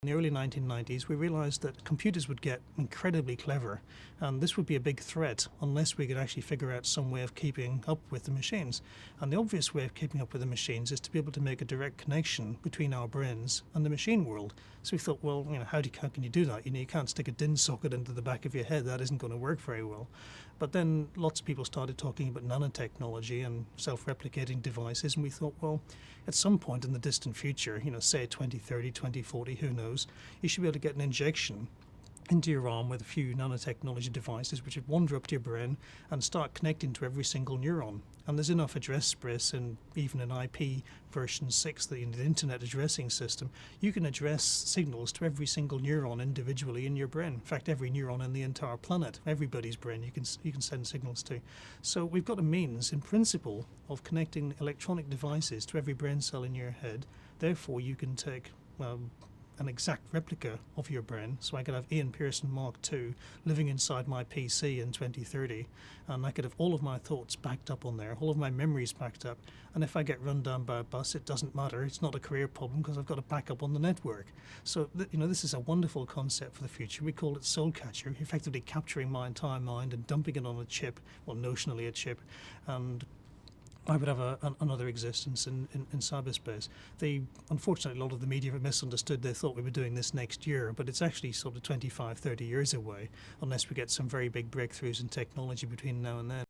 In the early 1990s, we realized that computers would get incredibly clever, and this would be a big threat unless we could actually figure out some way of keeping up with the machines. And the obvious way of keeping up with the machines is to be able to make a direct connection between our brains and the machine world. So we thought, well, how can you do that? You can't stick a DIN socket into the back of your head. That isn't going to work very well. But then lots of people started talking about nanotechnology and self-replicating devices, and we thought, well, at some point in the distant future, say 2030, 2040, who knows, you should be able to get an injection into your arm with a few nanotechnology devices which would wander up to your brain and start connecting to every single neuron. And there's enough address space, and even in IP version 6, the Internet Addressing System, you can address signals to every single neuron individually in your brain. In fact, every neuron in the entire planet, everybody's brain, you can send signals to. So we've got a means, in principle, of connecting electronic devices to every brain cell in your head. Therefore, you can take an exact replica of your brain. So I could have Ian Pearson Mark II living inside my PC in 2030, and I could have all of my thoughts backed up on there, all of my memories backed up, and if I get run down by a bus, it doesn't matter. It's not a career problem because I've got a backup on the network. So this is a wonderful concept for the future. We call it Soul Catcher, effectively capturing my entire mind and dumping it on a chip, well, notionally a chip, and I would have another existence in cyberspace. Unfortunately, a lot of the media have misunderstood. They thought we were doing this next year, but it's actually sort of 25, 30 years away, unless we get some very big breakthroughs in technology between now and then.